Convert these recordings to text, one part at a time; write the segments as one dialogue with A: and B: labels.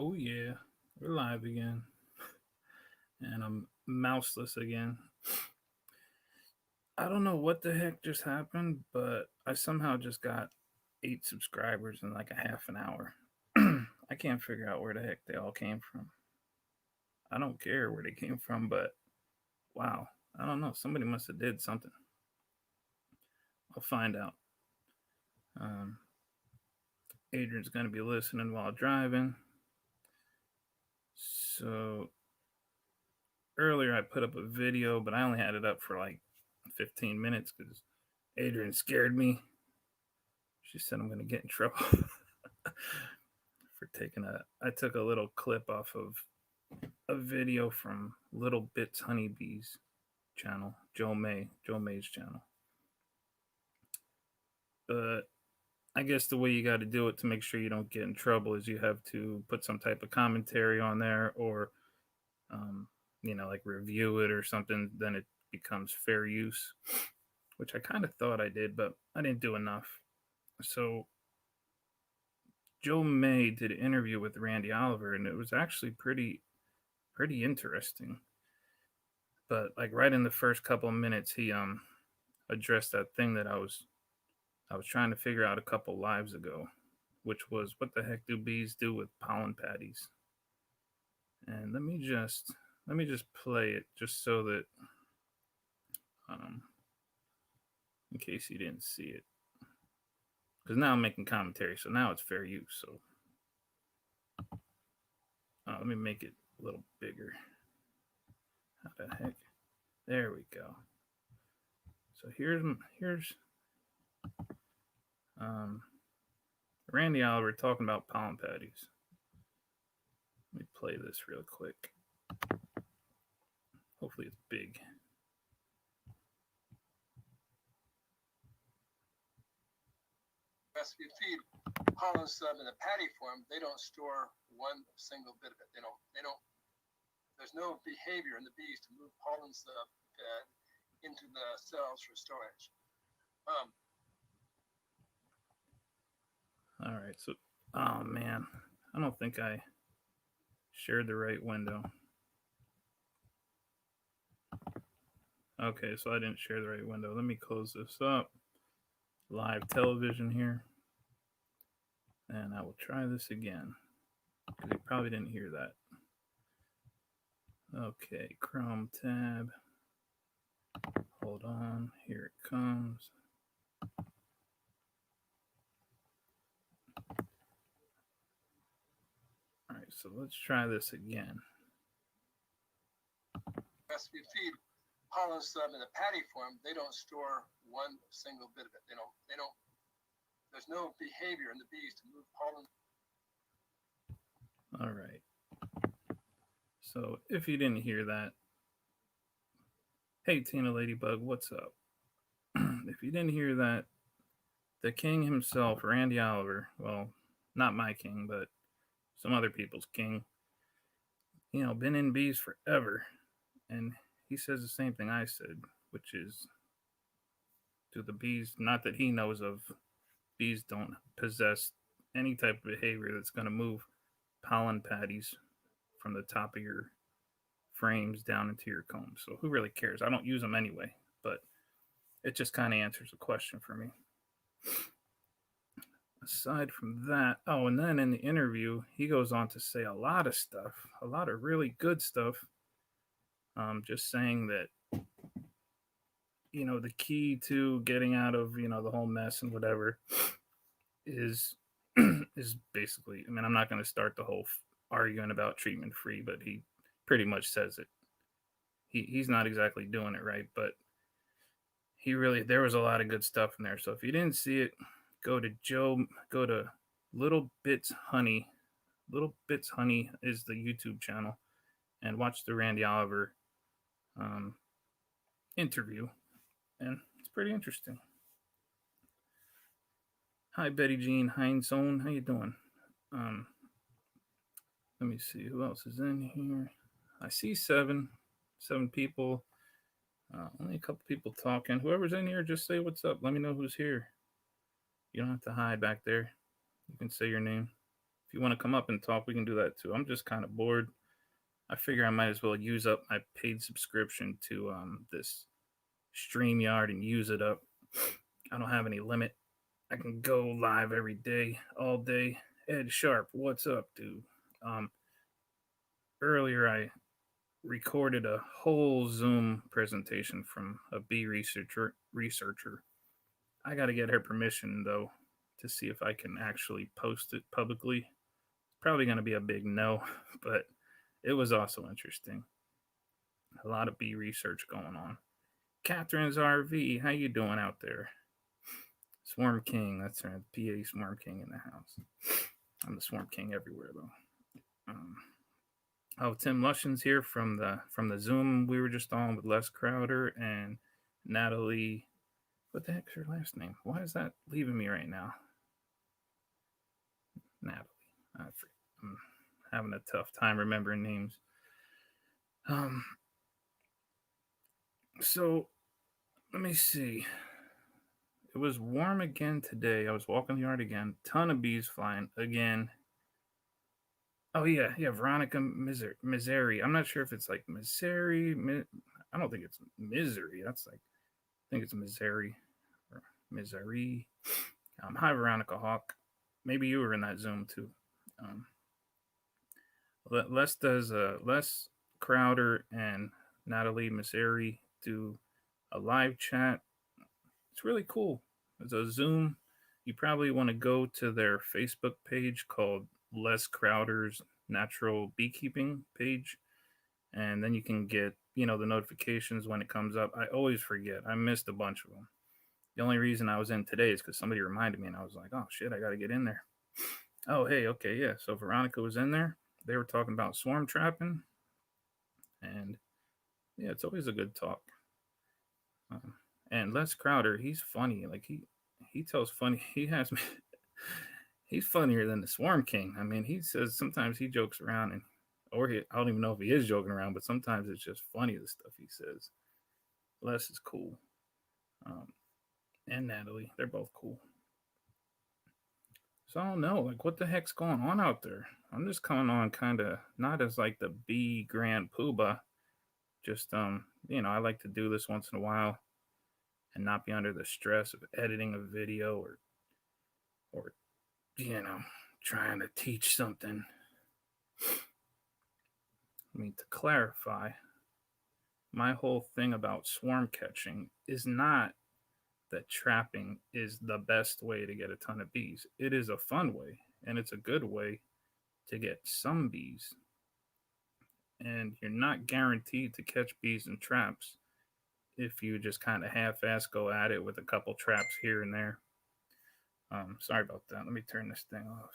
A: Oh yeah, we're live again, and I'm mouseless again. I don't know what the heck just happened, but I somehow just got 8 subscribers in like a half an hour. I can't figure out where the heck they all came from. I don't care where they came from, but wow, I don't know. Somebody must have did something. I'll find out. Um, Adrian's gonna be listening while driving. So earlier I put up a video, but I only had it up for like 15 minutes because Adrian scared me. She said I'm going to get in trouble for taking a. I took a little clip off of a video from Little Bits Honeybees channel, Joe May's channel. But I guess the way you got to do it to make sure you don't get in trouble is you have to put some type of commentary on there, or um, like review it or something. Then it becomes fair use, which I kind of thought I did, but I didn't do enough. So Joe May did an interview with Randy Oliver, and it was actually pretty interesting. But like right in the first couple of minutes, he addressed that thing that I was trying to figure out a couple lives ago, which was what the heck do bees do with pollen patties? And let me just play it just so that um, in case you didn't see it, because now I'm making commentary, so now it's fair use. So let me make it a little bigger. How the heck? There we go. So here's um, Randy Oliver talking about pollen patties. Let me play this real quick. Hopefully it's big.
B: If you feed pollen sub in a patty form, they don't store one single bit of it. They don't. There's no behavior in the bees to move pollen sub into the cells for storage. Um,
A: All right, so oh man, I don't think I shared the right window. Okay, so I didn't share the right window. Let me close this up. Live television here, and I will try this again because you probably didn't hear that. Okay, Chrome tab. Hold on, here it comes. All right, so let's try this again.
B: if you feed pollen sub in a patty form, they don't store one single bit of it. They don't. There's no behavior in the bees to move pollen.
A: All right. So if you didn't hear that, hey Tina Ladybug, what's up? If you didn't hear that, the king himself, Randy Oliver, well, not my king, but some other people's king, been in bees forever. And he says the same thing I said, which is do the bees, not that he knows of, bees don't possess any type of behavior that's going to move pollen patties from the top of your frames down into your comb. So who really cares? I don't use them anyway, but it just kind of answers the question for me. Aside from that, oh, and then in the interview, he goes on to say a lot of stuff, a lot of really good stuff. Just saying that, the key to getting out of, the whole mess and whatever is, is basically, I mean, I'm not going to start the whole arguing about treatment free, but he pretty much says it. He's not exactly doing it right, but there was a lot of good stuff in there. So if you didn't see it, go to Little Bits Honey. Little Bits Honey is the YouTube channel, and watch the Randy Oliver um, interview, and it's pretty interesting. Hi Betty Jean Heinsohn, how you doing? Um, Let me see who else is in here. I see seven people. Only a couple people talking. Whoever's in here, just say what's up. Let me know who's here. You don't have to hide back there. You can say your name. If you want to come up and talk, we can do that too. I'm just kind of bored. I figure I might as well use up my paid subscription to this StreamYard and use it up. I don't have any limit. I can go live every day, all day. Ed Sharp, what's up, dude? Um, Earlier I recorded a whole Zoom presentation from a bee researcher. I got to get her permission though to see if I can actually post it publicly. Probably going to be a big no, but it was also interesting. A lot of bee research going on. Catherine's RV, how you doing out there? Swarm King, that's right. PA Swarm King in the house. I'm the Swarm King everywhere though. Um, oh, Tim Lushan's here from the Zoom we were just on with Les Crowder and Natalie. What the heck's her last name? Why is that leaving me right now? Natalie. I'm having a tough time remembering names. Um, so let me see. It was warm again today. I was walking the yard again. Ton of bees flying again. Oh yeah. Veronica Misery. I'm not sure if it's like Misery. I don't think it's Misery. That's like I think it's Misery or Misery. Hi Veronica Hawk. Maybe you were in that Zoom too. Um, Les Crowder and Natalie Misery do a live chat. It's really cool. It's a Zoom. You probably want to go to their Facebook page called Les Crowder's Natural Beekeeping page, and then you can get the notifications when it comes up. I always forget. I missed a bunch of them. The only reason I was in today is because somebody reminded me, and I was like, "Oh shit, I got to get in there." Oh hey, okay, yeah. So Veronica was in there. They were talking about swarm trapping, and yeah, it's always a good talk. Um, and Les Crowder, he's funny. Like he tells funny. He has me. He's funnier than the Swarm King. I mean, he says sometimes he jokes around I don't even know if he is joking around, but sometimes it's just funny the stuff he says. Les is cool, um, and Natalie, they're both cool. So I don't know, like what the heck's going on out there? I'm just coming on kind of not as like the B Grand Poobah. Just I like to do this once in a while and not be under the stress of editing a video or you know trying to teach something. I mean, to clarify, my whole thing about swarm catching is not that trapping is the best way to get a ton of bees. It is a fun way and it's a good way to get some bees. And you're not guaranteed to catch bees in traps if you just kind of half ass go at it with a couple traps here and there. Sorry about that. Let me turn this thing off.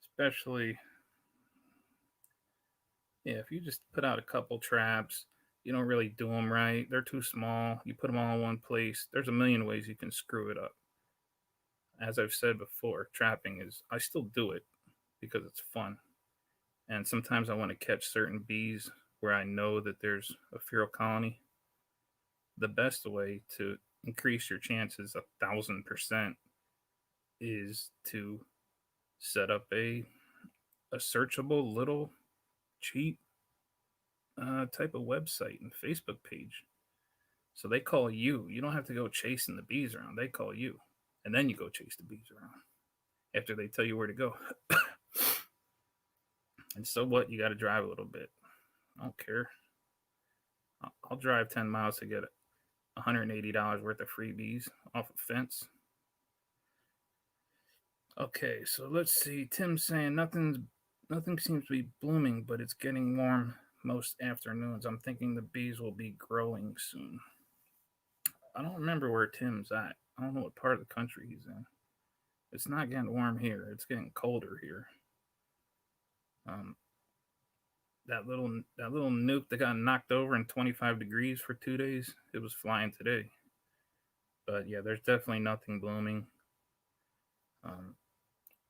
A: Especially, yeah, if you just put out a couple traps, you don't really do them right. They're too small. You put them all in one place. There's a million ways you can screw it up. As I've said before, trapping is, I still do it because it's fun. And sometimes I want to catch certain bees where I know that there's a feral colony. The best way to increase your chances 1,000% is to set up a searchable little cheap type of website and Facebook page. So they call you. You don't have to go chasing the bees around. They call you. And then you go chase the bees around after they tell you where to go. And so what? You got to drive a little bit. I don't care. I'll drive 10 miles to get $180 worth of freebies off a fence. Okay, so let's see. Tim's saying nothing seems to be blooming, but it's getting warm most afternoons. I'm thinking the bees will be growing soon. I don't remember where Tim's at. I don't know what part of the country he's in. It's not getting warm here. It's getting colder here. Um, that little nuke that got knocked over in 25 degrees for 2 days. It was flying today. But yeah, there's definitely nothing blooming. Um,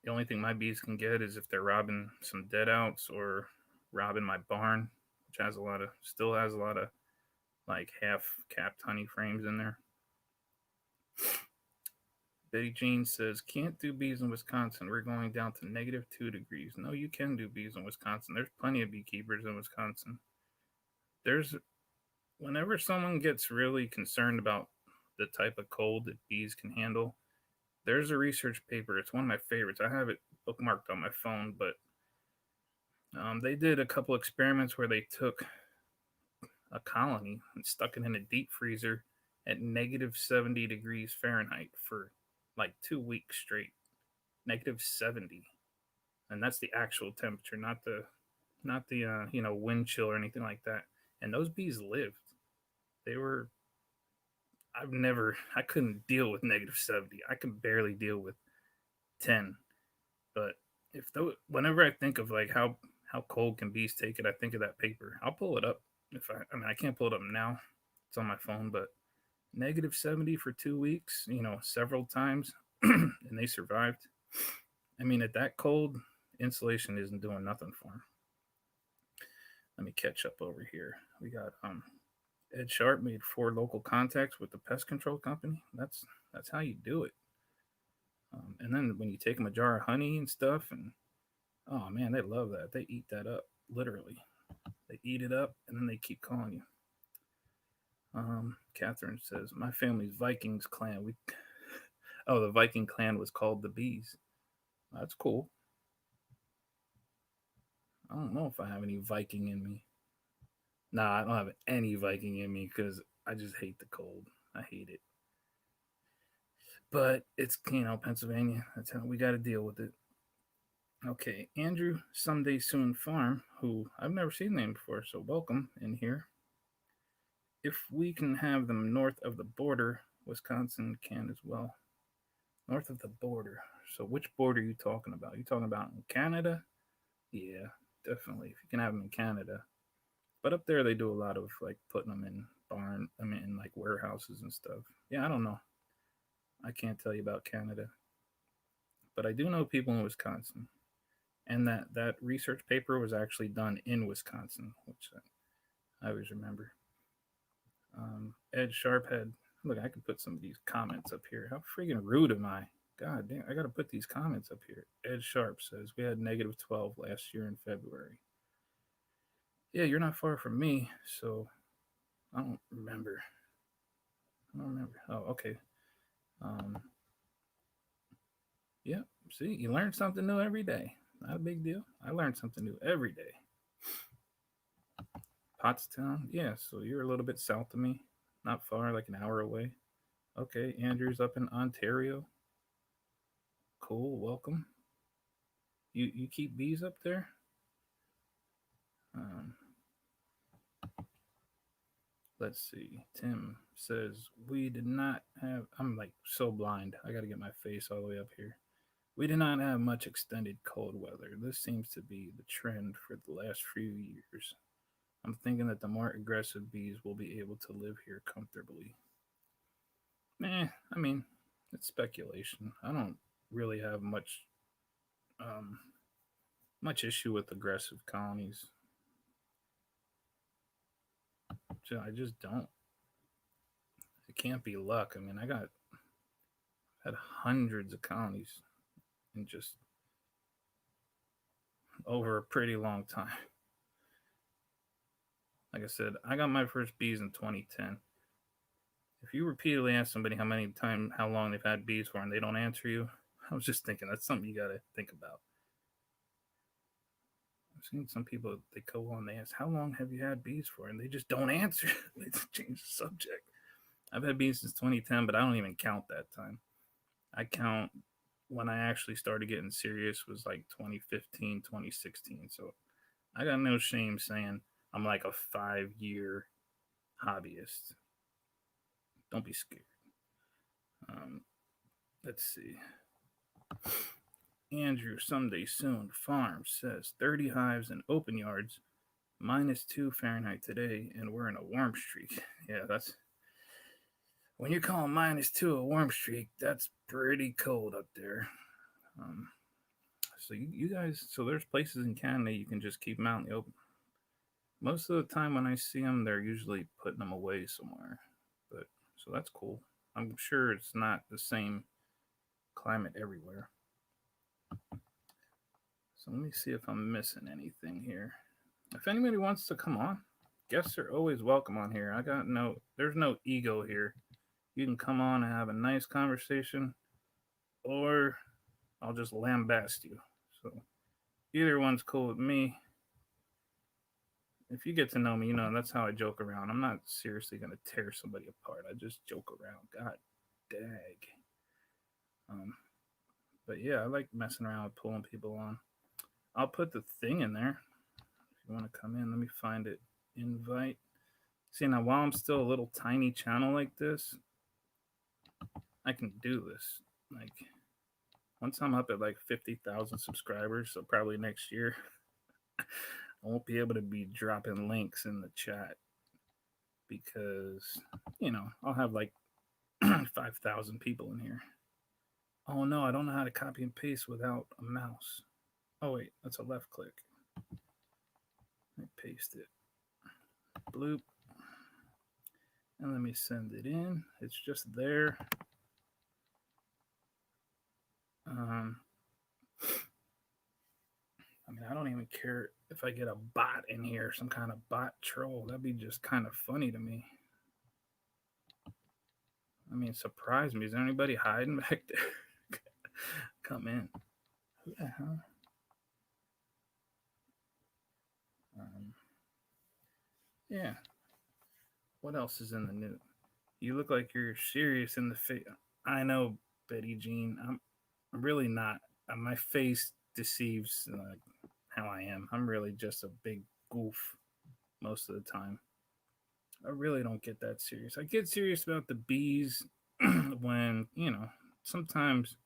A: the only thing my bees can get is if they're robbing some dead outs or robbing my barn, which still has a lot of like half capped honey frames in there. Betty Jean says, can't do bees in Wisconsin. We're going down to -2 degrees. No, you can do bees in Wisconsin. There's plenty of beekeepers in Wisconsin. There's, whenever someone gets really concerned about the type of cold that bees can handle, there's a research paper. It's one of my favorites. I have it bookmarked on my phone, but they did a couple experiments where they took a colony and stuck it in a deep freezer at -70 degrees Fahrenheit for like 2 weeks straight. -70, and that's the actual temperature, not the wind chill or anything like that. And those bees lived. They were. I couldn't deal with -70. I could barely deal with 10. But whenever I think of like how cold can bees take it, I think of that paper. I'll pull it up if I mean I can't pull it up now. It's on my phone, but -70 for 2 weeks, several times, and they survived. I mean, at that cold, insulation isn't doing nothing for them. Let me catch up over here. We got Ed Sharp made 4 local contacts with the pest control company. That's how you do it. And then when you take them a jar of honey and stuff, and oh man, they love that. They eat that up, literally. They eat it up, and then they keep calling you. Catherine says, "My family's Vikings clan. We, oh, the Viking clan was called the Bees. That's cool. I don't know if I have any Viking in me. Nah, I don't have any Viking in me because I just hate the cold. I hate it. But it's Pennsylvania. That's how we got to deal with it." Okay, Andrew Someday Soon Farm, who I've never seen the name before, so welcome in here. If we can have them north of the border, Wisconsin can as well. North of the border. So which border are you talking about? You talking about in Canada? Yeah, definitely. If you can have them in Canada. But up there they do a lot of like putting them in in like warehouses and stuff. Yeah, I don't know. I can't tell you about Canada. But I do know people in Wisconsin. And that research paper was actually done in Wisconsin, which I always remember. Ed Sharp had, look, I could put some of these comments up here. How freaking rude am I? God damn, I got to put these comments up here. Ed Sharp says, we had -12 last year in February. Yeah, you're not far from me, so I don't remember. I don't remember. Oh, okay. Um, yeah, see, you learn something new every day. Not a big deal. I learn something new every day. Pottstown, yeah, so you're a little bit south of me. Not far, like an hour away. Okay, Andrew's up in Ontario. Cool, welcome. You keep bees up there? Um, let's see. Tim says we did not have. I'm like so blind. I got to get my face all the way up here. We did not have much extended cold weather. This seems to be the trend for the last few years. I'm thinking that the more aggressive bees will be able to live here comfortably. I mean, it's speculation. I don't really have um, much issue with aggressive colonies. I just don't. It can't be luck. I mean, had hundreds of colonies in just over a pretty long time. Like I said, I got my first bees in 2010. If you repeatedly ask somebody how long they've had bees for, and they don't answer you, I was just thinking that's something you got to think about. I've seen some people, they go on, they ask, how long have you had bees for? And they just don't answer. They just change the subject. I've had bees since 2010, but I don't even count that time. I count when I actually started getting serious was like 2015, 2016. So I got no shame saying I'm like a 5 year hobbyist. Don't be scared. Um, let's see. Andrew Someday Soon Farm says 30 hives and open yards, -2 Fahrenheit today, and we're in a warm streak. Yeah, that's when you're calling -2 a warm streak, that's pretty cold up there. Um, so you guys, so there's places in Canada you can just keep them out in the open. Most of the time when I see them, they're usually putting them away somewhere. But so that's cool. I'm sure it's not the same climate everywhere. So let me see if I'm missing anything here. If anybody wants to come on, guests are always welcome on here. There's no ego here. You can come on and have a nice conversation, or I'll just lambast you. So either one's cool with me. If you get to know me, you know that's how I joke around. I'm not seriously gonna tear somebody apart. I just joke around. God dag. Um, but yeah, I like messing around with pulling people on. I'll put the thing in there. If you want to come in, let me find it. Invite. See, now while I'm still a little tiny channel like this, I can do this. Like once I'm up at like 50,000 subscribers, so probably next year, I won't be able to be dropping links in the chat because I'll have like 5,000 people in here. Oh no, I don't know how to copy and paste without a mouse. Oh wait, that's a left click. Let me paste it. Bloop. And let me send it in. It's just there. Um, I mean, I don't even care if I get a bot in here, some kind of bot troll. That'd be just kind of funny to me. I mean, surprise me. Is there anybody hiding back there? Come in. Who the hell? Um, yeah. What else is in the news? You look like you're serious in the face. I know, Betty Jean. I'm really not. My face deceives how I am. I'm really just a big goof most of the time. I really don't get that serious. I get serious about the bees when, sometimes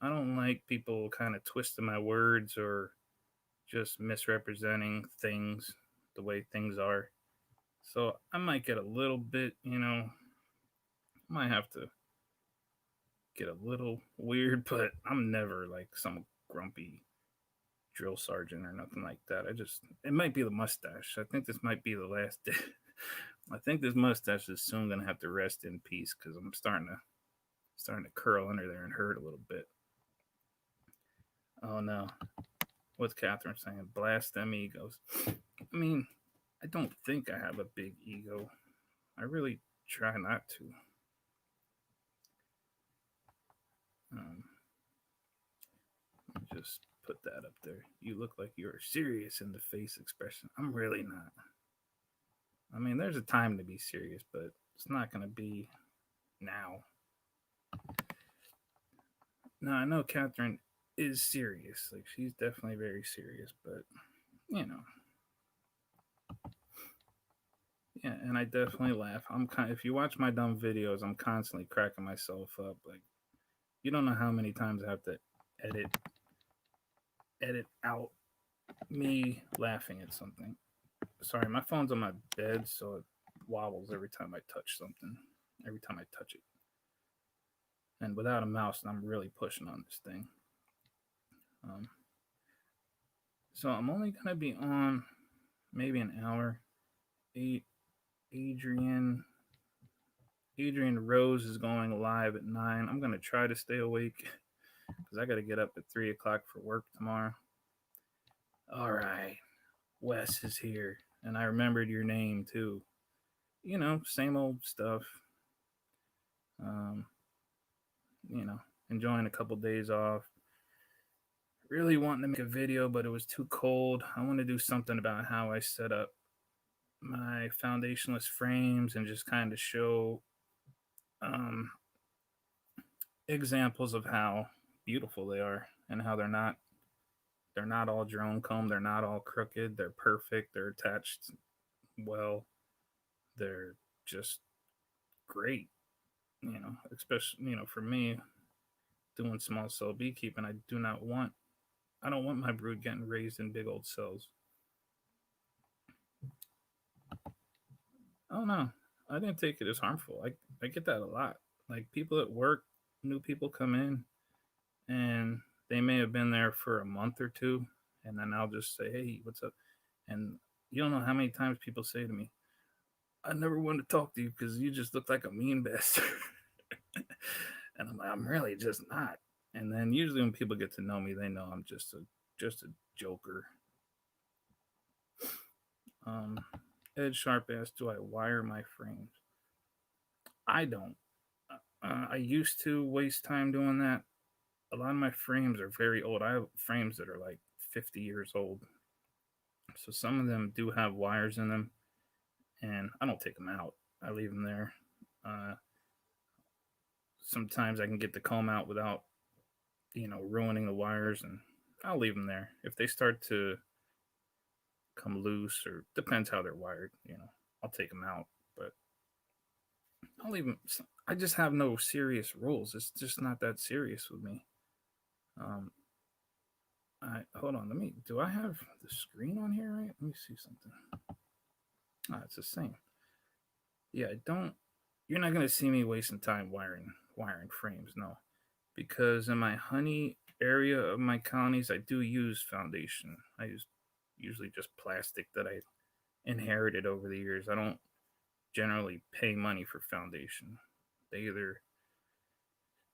A: I don't like people kind of twisting my words or just misrepresenting things the way things are. So I might get a little bit, might have to get a little weird, but I'm never like some grumpy drill sergeant or nothing like that. It might be the mustache. I think this might be the last day. I think this mustache is soon gonna have to rest in peace because I'm starting to curl under there and hurt a little bit. Oh no, what's Catherine saying? Blast them egos. I mean, I don't think I have a big ego. I really try not to. Um, just put that up there. You look like you're serious in the face expression. I'm really not. I mean, there's a time to be serious, but it's not going to be now. Now, I know Catherine is serious. Like, she's definitely very serious, but, you know. Yeah, and I definitely laugh. If you watch my dumb videos, I'm constantly cracking myself up. Like, you don't know how many times I have to edit edit out me laughing at something. Sorry, my phone's on my bed, so it wobbles every time I touch something. Every time I touch it. And without a mouse, I'm really pushing on this thing. Um, so I'm only gonna be on maybe an hour. Eight. Adrian Adrian Rose is going live at 9. I'm gonna try to stay awake because I gotta get up at 3 o'clock for work tomorrow. All right, Wes is here, and I remembered your name too. Same old stuff. Um, enjoying a couple days off. Really wanting to make a video, but it was too cold. I want to do something about how I set up my foundationless frames and just kind of show um, examples of how beautiful they are and how they're not all drone comb, they're not all crooked, they're perfect, they're attached well, they're just great. Especially for me doing small cell beekeeping, I don't want my brood getting raised in big old cells. Oh no, I didn't take it as harmful. I get that a lot. Like people at work, new people come in and they may have been there for a month or two, and then I'll just say, "Hey, what's up?" And you don't know how many times people say to me, "I never wanted to talk to you because you just look like a mean bastard." And I'm like, I'm really just not. And then usually when people get to know me, they know I'm just a joker. Um, Ed Sharp asked, "Do I wire my frames?" I don't. I used to waste time doing that. A lot of my frames are very old. I have frames that are like 50 years old, so some of them do have wires in them, and I don't take them out. I leave them there. Uh, Sometimes I can get the comb out without ruining the wires, and I'll leave them there. If they start to come loose, or depends how they're wired, I'll take them out. But I'll even I just have no serious rules. It's just not that serious with me. Um, I hold on. Let me. Do I have the screen on here? Right. Let me see something. Ah, it's the same. Yeah, I don't. You're not gonna see me wasting time wiring frames. No, because in my honey area of my colonies, I do use foundation. I use usually just plastic that I inherited over the years. I don't generally pay money for foundation. They either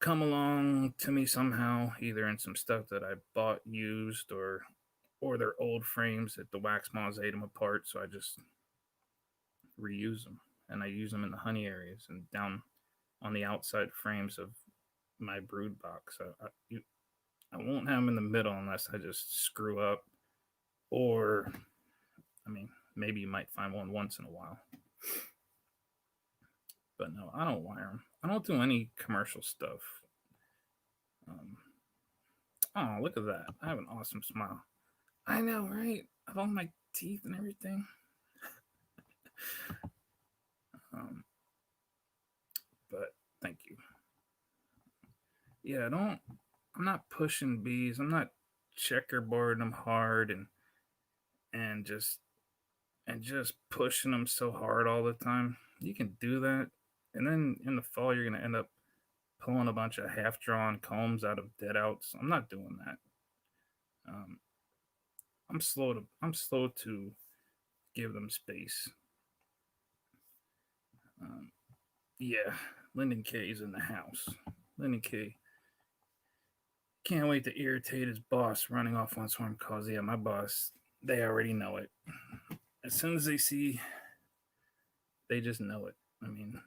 A: come along to me somehow, either in some stuff that I bought used, or they're old frames that the wax moths ate them apart, so I just reuse them. And I use them in the honey areas and down on the outside frames of my brood box. I won't have them in the middle unless I just screw up, or I mean, maybe you might find one once in a while. But no, I don't wire them. I don't do any commercial stuff. Um, oh, look at that! I have an awesome smile. I know, right? Of all my teeth and everything. Um, but thank you. Yeah, don't. I'm not pushing bees. I'm not checkerboarding them hard and just and just pushing them so hard all the time. You can do that, and then in the fall you're gonna end up pulling a bunch of half-drawn combs out of dead outs. I'm not doing that. Um, I'm slow to give them space. Um, yeah, Lyndon K is in the house. Lyndon K can't wait to irritate his boss running off on swarm calls. Yeah, my boss, they already know it. As soon as they see, they just know it. I mean,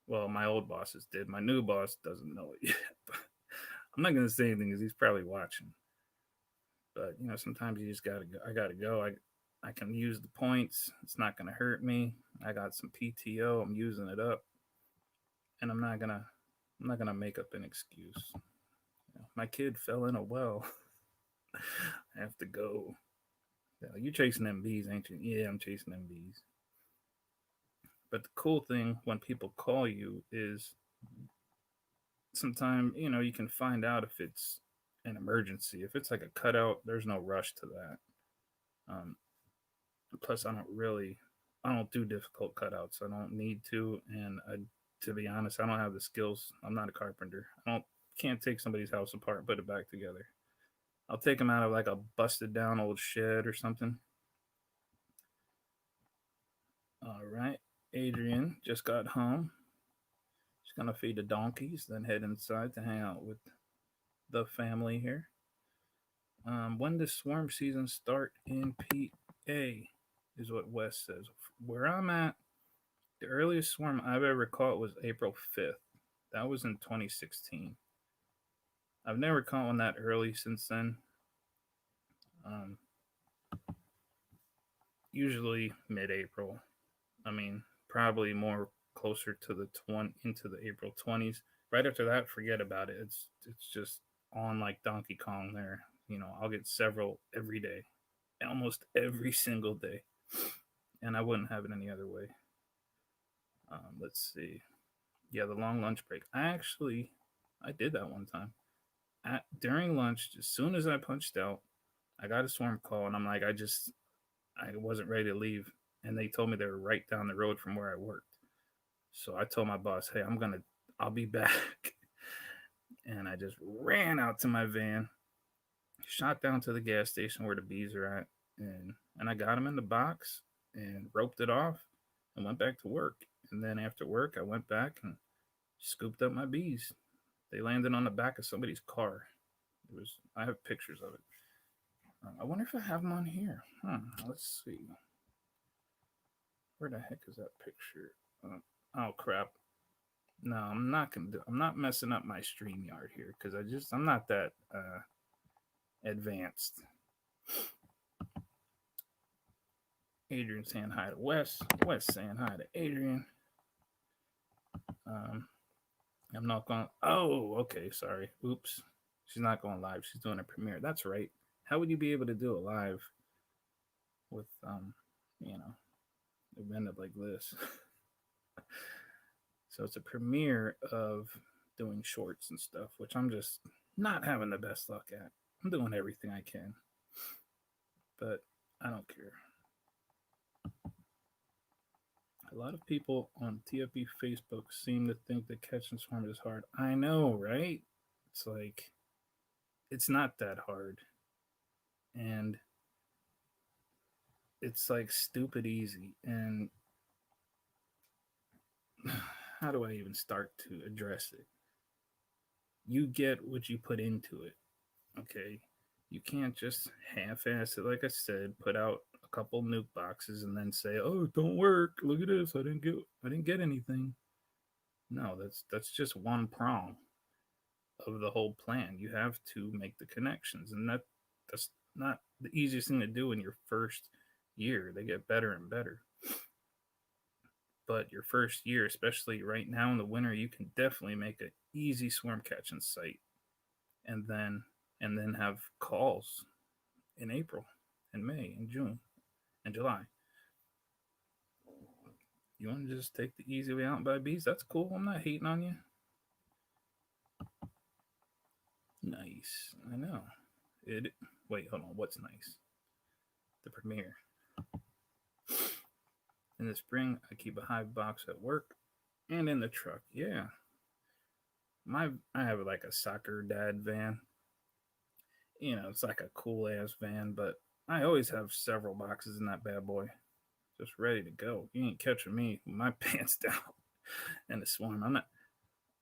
A: well, my old bosses did. My new boss doesn't know it yet. I'm not gonna say anything because he's probably watching. But sometimes you just gotta go. I gotta go. I can use the points. It's not gonna hurt me. I got some PTO. I'm using it up, and I'm not gonna make up an excuse. My kid fell in a well. I have to go. Yeah, you chasing them bees, ain't you? Yeah, I'm chasing them bees. But the cool thing when people call you is sometimes you can find out if it's an emergency. If it's like a cutout, there's no rush to that. Um, Plus, I don't do difficult cutouts. I don't need to, and to be honest, I don't have the skills. I'm not a carpenter. I don't can't take somebody's house apart and put it back together. I'll take them out of like a busted down old shed or something. All right, Adrian just got home. She's gonna feed the donkeys, then head inside to hang out with the family here. When does swarm season start in PA? Is what Wes says. Where I'm at, the earliest swarm I've ever caught was April 5th. That was in 2016. I've never caught one that early since then. Um, Usually mid-April. I mean, probably more closer to the into the April 20s. Right after that, forget about it. It's just on like Donkey Kong there. I'll get several every day, almost every single day, and I wouldn't have it any other way. Let's see. Yeah, the long lunch break. I did that one time. During lunch, as soon as I punched out, I got a swarm call, and I'm like, I wasn't ready to leave, and they told me they were right down the road from where I worked. So I told my boss, "Hey, I'll be back," and I just ran out to my van, shot down to the gas station where the bees are at, and I got them in the box and roped it off, and went back to work. And then after work, I went back and scooped up my bees. They landed on the back of somebody's car. It was. I have pictures of it. I wonder if I have them on here. Let's see. Where the heck is that picture? Oh crap! No, I'm not gonna do. I'm not messing up my stream yard here because I'm not that advanced. Adrian saying hi to Wes. Wes saying hi to Adrian. Um, I'm not going. Oh, okay. Sorry. Oops. She's not going live. She's doing a premiere. That's right. How would you be able to do a live with you know, it end up like this? So it's a premiere of doing shorts and stuff, which I'm just not having the best luck at. I'm doing everything I can, but I don't care. A lot of people on TFB Facebook seem to think that catching swarm is hard. I know, right? It's like it's not that hard, and it's like stupid easy. And how do I even start to address it? You get what you put into it, okay? You can't just half-ass it. Like I said, put out a couple nuke boxes and then say, "Oh, it don't work. Look at this. I didn't get anything." No, that's just one prong of the whole plan. You have to make the connections, and that's not the easiest thing to do in your first year. They get better and better. But your first year, especially right now in the winter, you can definitely make an easy swarm catching site, and then have calls in April, and May, and June, and July. You want to just take the easy way out and buy bees? That's cool. I'm not hating on you. Nice. I know. It. Wait, hold on. What's nice? The premiere. In the spring, I keep a hive box at work and in the truck. Yeah. I have like a soccer dad van. It's like a cool ass van, but I always have several boxes in that bad boy, just ready to go. You ain't catching me with my pants down in the swarm. I'm not.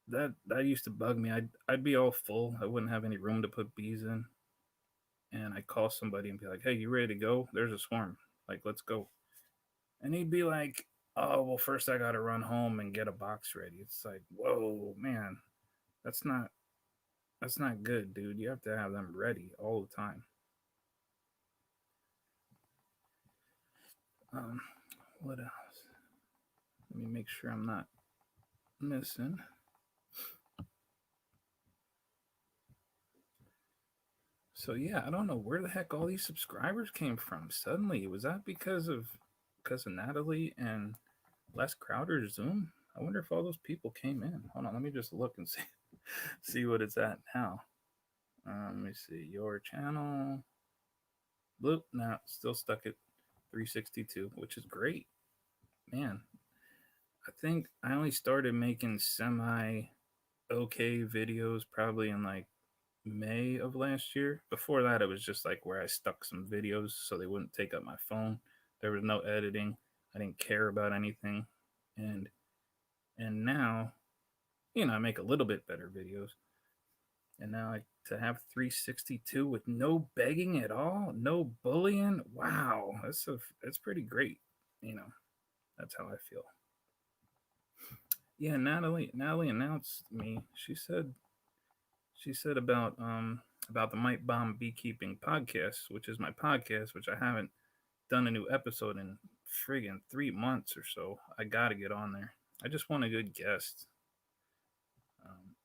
A: That used to bug me. I'd be all full. I wouldn't have any room to put bees in, and I'd call somebody and be like, "Hey, you ready to go? There's a swarm. Like, let's go." And he'd be like, "Oh, well, first I got to run home and get a box ready." It's like, whoa, man, that's not that's not good, dude. You have to have them ready all the time. Um, what else? Let me make sure I'm not missing. So yeah, I don't know where the heck all these subscribers came from. Suddenly, was that because of Natalie and Les Crowder's Zoom? I wonder if all those people came in. Hold on, let me just look and see see what it's at now. Let me see your channel. Bloop, now still stuck at 362, which is great, man. I think I only started making semi okay videos probably in like May of last year. Before that, it was just like where I stuck some videos so they wouldn't take up my phone. There was no editing. I didn't care about anything, and now I make a little bit better videos. And now to have 362 with no begging at all, no bullying. Wow, that's pretty great. You know, that's how I feel. Yeah, Natalie announced me. She said about the Might Bomb Beekeeping podcast, which is my podcast, which I haven't done a new episode in friggin' 3 months or so. I gotta get on there. I just want a good guest. Um,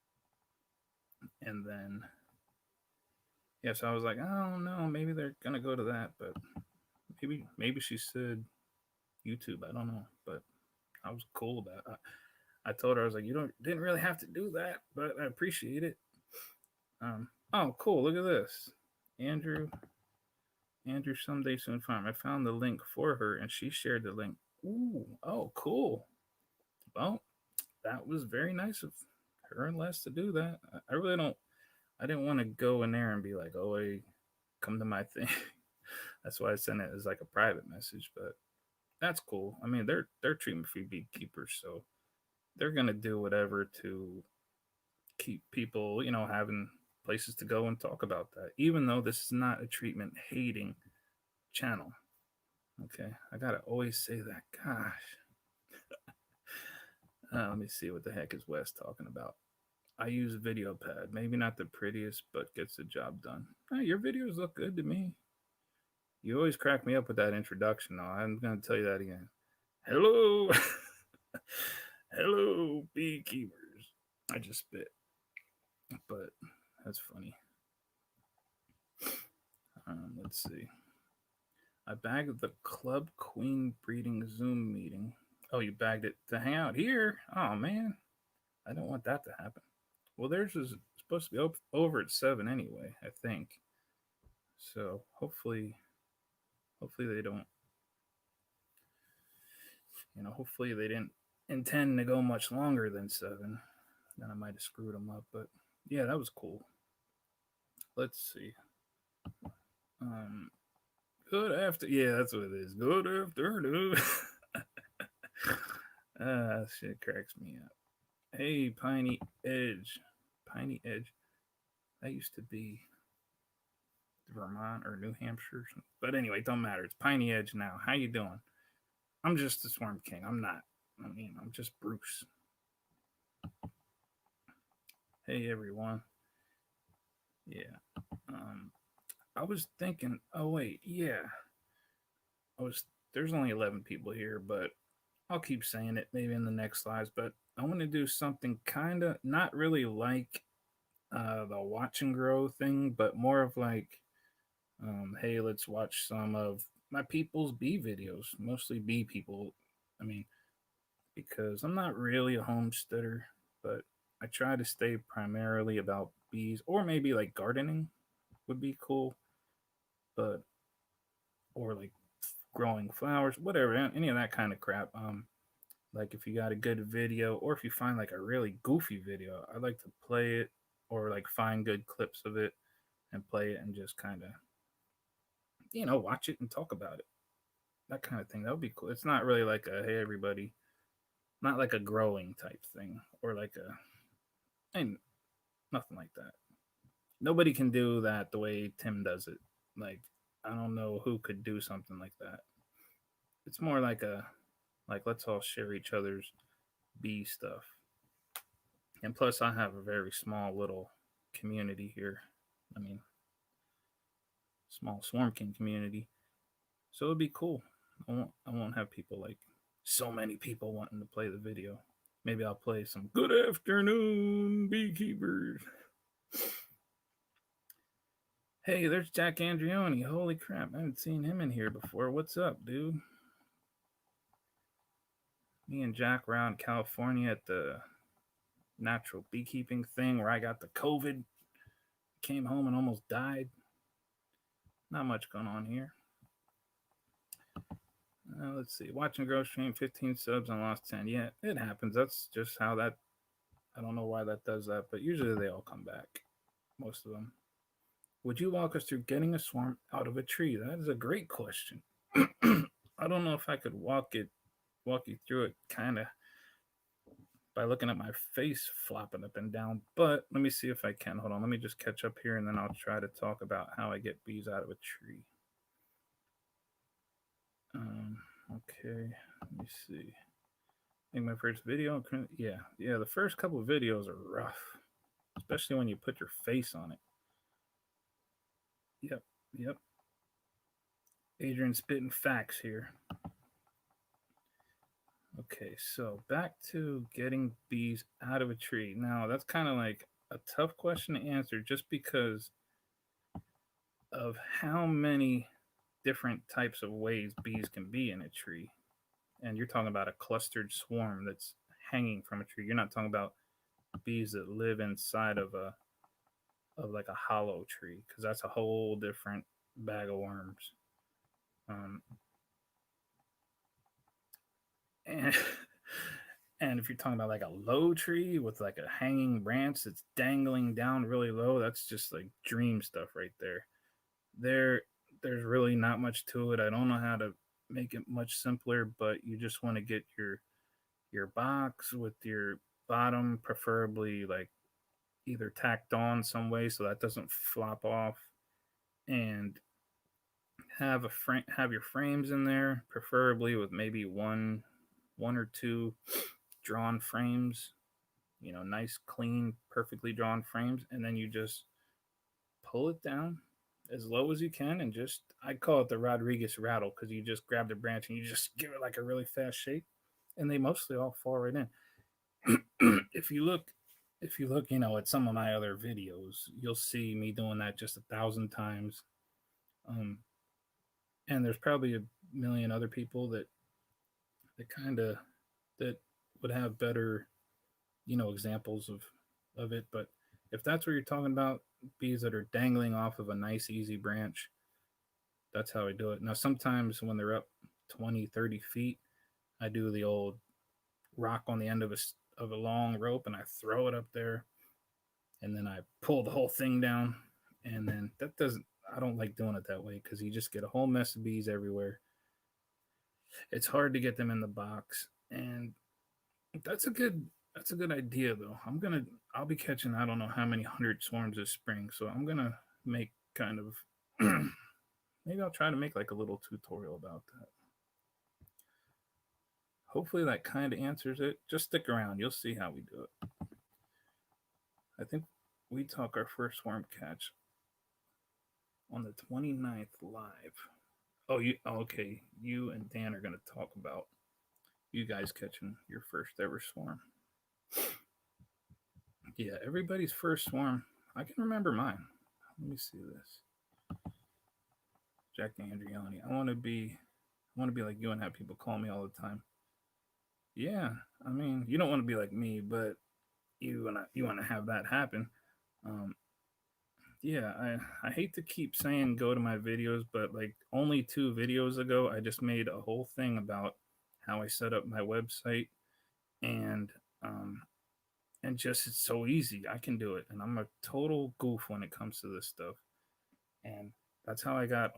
A: and then so I was like, oh no, maybe they're gonna go to that, but maybe she said YouTube. I don't know, but I was cool about it. I told her I was like, you didn't really have to do that, but I appreciate it. Oh, cool! Look at this, Andrew. Andrew Someday Soon Farm. I found the link for her, and she shared the link. Ooh, oh, cool. Well, that was very nice of her and Les to do that. I really don't. I didn't want to go in there and be like, "Oh, hey, come to my thing." That's why I sent it as like a private message, but that's cool. I mean, they're treatment free beekeepers, so they're gonna do whatever to keep people, having places to go and talk about that. Even though this is not a treatment hating channel. Okay, I gotta always say that. Gosh, let me see what the heck is Wes talking about. I use video pad. Maybe not the prettiest, but gets the job done. Hey, your videos look good to me. You always crack me up with that introduction, though. I'm going to tell you that again. Hello. Hello, beekeepers. I just spit, but that's funny. Let's see. I bagged the Club Queen breeding Zoom meeting. Oh, you bagged it to hang out here? Oh, man. I don't want that to happen. Well, theirs is supposed to be over at 7 anyway, I think. So hopefully they don't, hopefully they didn't intend to go much longer than 7. Then I might have screwed them up. But yeah, that was cool. Let's see. Um, good after. Yeah, that's what it is. Good afternoon. Shit cracks me up. Hey, Piney Edge. Piney Edge. That used to be Vermont or New Hampshire. But anyway, don't matter. It's Piney Edge now. How you doing? I'm just the Swarm King. I'm not. I'm just Bruce. Hey, everyone. Yeah. I was thinking. Oh wait, yeah. I was. There's only 11 people here, but I'll keep saying it maybe in the next slides. But I want to do something kind of not really like the watch and grow thing, but more of like, hey, let's watch some of my people's bee videos, mostly bee people. I mean, because I'm not really a homesteader, but I try to stay primarily about bees, or maybe like gardening would be cool, but or like growing flowers, whatever, any of that kind of crap. Like if you got a good video, or if you find like a really goofy video, I like to play it, or like find good clips of it and play it and just kind of, watch it and talk about it. That kind of thing. That would be cool. It's not really like a hey everybody, not like a growing type thing, or like and nothing like that. Nobody can do that the way Tim does it. Like I don't know who could do something like that. It's more like let's all share each other's bee stuff. And plus, I have a very small little community here. I mean, small Swarm King community. So it'd be cool. I won't have people like so many people wanting to play the video. Maybe I'll play some good afternoon, beekeepers. Hey, there's Jack Andreoni. Holy crap, I haven't seen him in here before. What's up, dude? Me and Jack were out in California at the natural beekeeping thing where I got the COVID. Came home and almost died. Not much going on here. Let's see. Watching Grow Stream, 15 subs and lost 10. Yeah, it happens. That's just how that. I don't know why that does that, but usually they all come back. Most of them. Would you walk us through getting a swarm out of a tree? That is a great question. I don't know if I could walk you through it kind of by looking at my face flopping up and down, but let me see if I can. Hold on, let me just catch up here and then I'll try to talk about how I get bees out of a tree. Okay, let me see. I think my first video, yeah, the first couple of videos are rough, especially when you put your face on it. Yep. Adrian spitting facts here. Okay, so back to getting bees out of a tree. Now, that's kind of like a tough question to answer just because of how many different types of ways bees can be in a tree. And you're talking about a clustered swarm that's hanging from a tree. You're not talking about bees that live inside of like a hollow tree because that's a whole different bag of worms. Um, and and if you're talking about like a low tree with like a hanging branch that's dangling down really low, that's just like dream stuff right there. There's really not much to it. I don't know how to make it much simpler, but you just want to get your box with your bottom preferably like either tacked on some way so that doesn't flop off, and have your frames in there, preferably with maybe one or two drawn frames, nice, clean, perfectly drawn frames, and then you just pull it down as low as you can, and just I call it the Rodriguez rattle because you just grab the branch and you just give it like a really fast shake, and they mostly all fall right in. If you look, at some of my other videos, you'll see me doing that just 1,000 times. Um, and there's probably a million other people that kind of that would have better, examples of it. But if that's what you're talking about, bees that are dangling off of a nice easy branch, that's how I do it. Now sometimes when they're up 20, 30 feet, I do the old rock on the end of a long rope and I throw it up there, and then I pull the whole thing down, and then that doesn't I don't like doing it that way because you just get a whole mess of bees everywhere. It's hard to get them in the box, and that's a good idea though. I'll be catching I don't know how many hundred swarms this spring, so I'm gonna make kind of maybe I'll try to make like a little tutorial about that. Hopefully that kind of answers it. Just stick around, you'll see how we do it. I think we talk our first swarm catch on the 29th live. Oh, okay? You and Dan are gonna talk about you guys catching your first ever swarm. Yeah, everybody's first swarm. I can remember mine. Let me see this. Jack Andriani. I want to be like you and have people call me all the time. Yeah, I mean, you don't want to be like me, but you want to have that happen. Um, yeah, I hate to keep saying go to my videos, but like only 2 videos ago, I just made a whole thing about how I set up my website, and um, and just it's so easy. I can do it, and I'm a total goof when it comes to this stuff. And that's how I got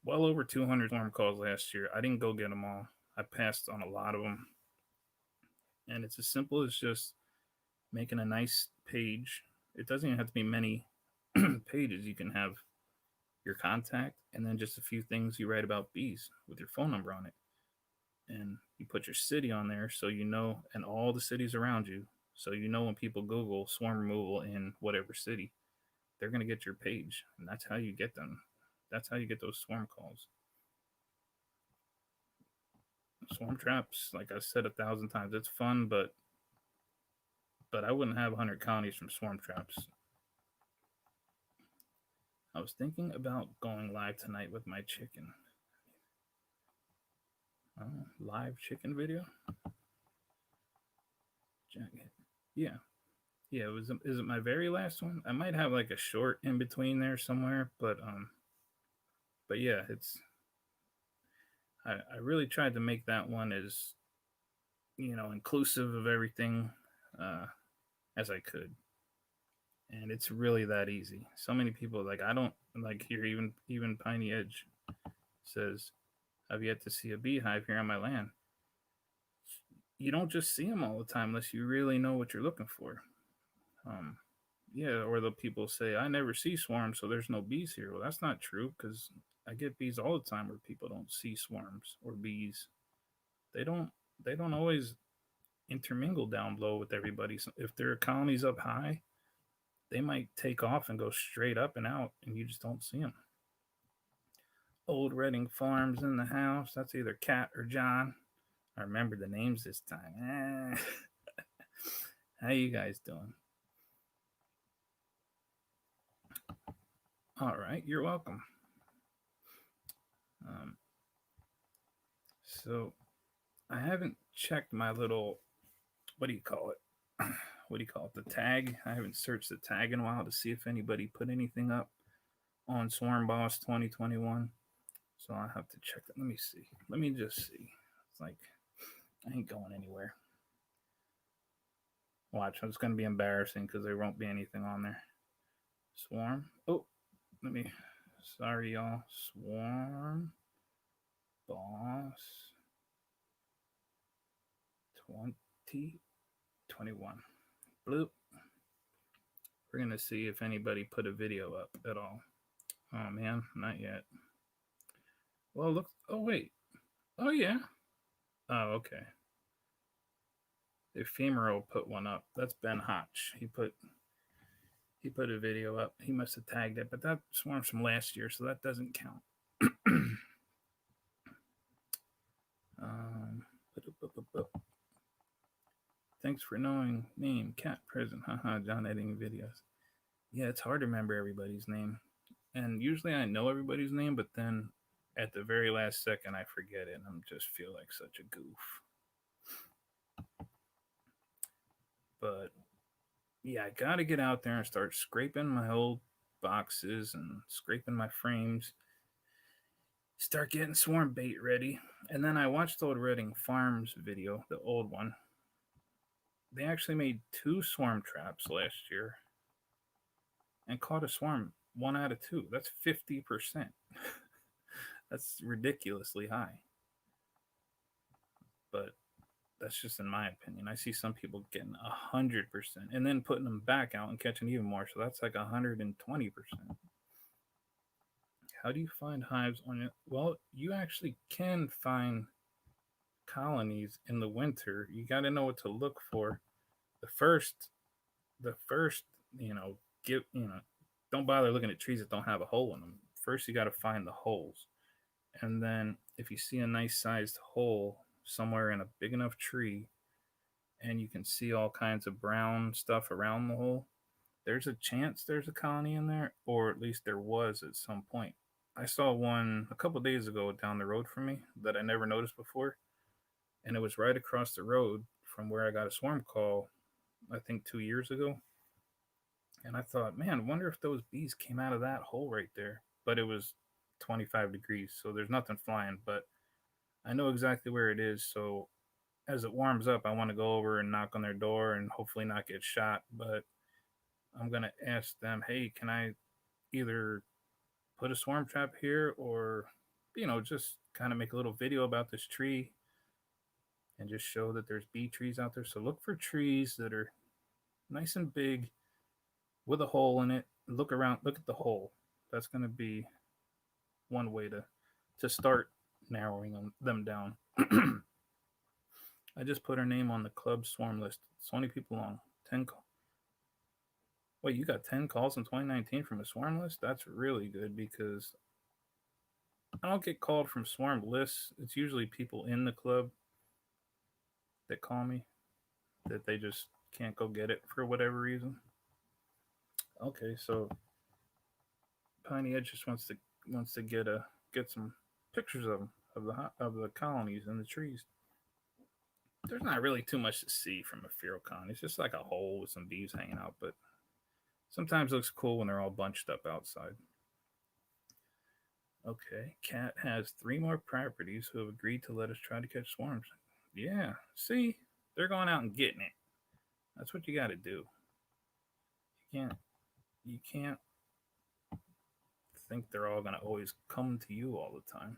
A: well over 200 swarm calls last year. I didn't go get them all. I passed on a lot of them, and it's as simple as just making a nice page. It doesn't even have to be many pages. You can have your contact and then just a few things you write about bees with your phone number on it. And you put your city on there so you know, and all the cities around you. So you know when people Google swarm removal in whatever city, they're going to get your page. And that's how you get them. That's how you get those swarm calls. Swarm traps, like I said 1,000 times, it's fun, but I wouldn't have 100 colonies from swarm traps. I was thinking about going live tonight with my chicken. Live chicken video? Yeah. Yeah, is it my very last one? I might have like a short in between there somewhere, but yeah, it's I really tried to make that one as inclusive of everything uh, as I could, and it's really that easy. So many people like I don't like here even Piney Edge says I've yet to see a beehive here on my land. You don't just see them all the time unless you really know what you're looking for. Um, yeah, or the people say I never see swarms, so there's no bees here. Well, that's not true because I get bees all the time where people don't see swarms or bees. They don't they don't always intermingle down below with everybody. So if there are colonies up high, they might take off and go straight up and out, and you just don't see them. Old Redding Farms in the house. That's either Cat or John. I remember the names this time. How you guys doing? All right, you're welcome. Um, so I haven't checked my little what do you call it? What do you call it? The tag. I haven't searched the tag in a while to see if anybody put anything up on Swarm Boss 2021. So I have to check that. Let me see. Let me just see. It's like I ain't going anywhere. Watch, it's going to be embarrassing because there won't be anything on there. Swarm. Oh, let me. Sorry, y'all. Swarm Boss 2021. Bloop. We're gonna see if anybody put a video up at all. Oh man, not yet. Well, look. Oh wait. Oh yeah. Oh okay. The ephemeral put one up. That's Ben Hotch. He put a video up. He must have tagged it, but that's one from last year, so that doesn't count. um, Thanks for knowing name. Cat present. Haha. John editing videos. Yeah, it's hard to remember everybody's name, and usually I know everybody's name, but then at the very last second I forget it, and I just feel like such a goof. But yeah, I gotta get out there and start scraping my old boxes and scraping my frames. Start getting swarm bait ready. And then I watched the old Redding Farms video, the old one. They actually made two swarm traps last year and caught a swarm 1 out of 2. That's 50%. That's ridiculously high. But that's just in my opinion. I see some people getting 100% and then putting them back out and catching even more. So that's like 120%. How do you find hives on it? Well, you actually can find colonies in the winter. You got to know what to look for. The first, the first, give don't bother looking at trees that don't have a hole in them. First, you got to find the holes, and then if you see a nice sized hole somewhere in a big enough tree, and you can see all kinds of brown stuff around the hole, there's a chance there's a colony in there, or at least there was at some point. I saw one a couple days ago down the road from me that I never noticed before, and it was right across the road from where I got a swarm call, I think 2 years ago. And I thought, man, wonder if those bees came out of that hole right there. But it was 25 degrees, so there's nothing flying. But I know exactly where it is. So as it warms up, I want to go over and knock on their door and hopefully not get shot. But I'm going to ask them, hey, can I either put a swarm trap here or, just kind of make a little video about this tree and just show that there's bee trees out there. So look for trees that are nice and big with a hole in it. Look around, look at the hole. That's going to be one way to start narrowing them down. I just put her name on the club swarm list. It's 20 people long. 10 Wait, you got 10 calls in 2019 from a swarm list? That's really good because I don't get called from swarm lists. It's usually people in the club that call me that they just can't go get it for whatever reason. Okay, so Piney Edge just wants to get some pictures of them of the colonies and the trees. There's not really too much to see from a feral colony. It's just like a hole with some bees hanging out, but sometimes it looks cool when they're all bunched up outside. Okay, Cat has 3 more properties who have agreed to let us try to catch swarms. Yeah, see, they're going out and getting it. That's what you got to do. You can't think they're all going to always come to you all the time.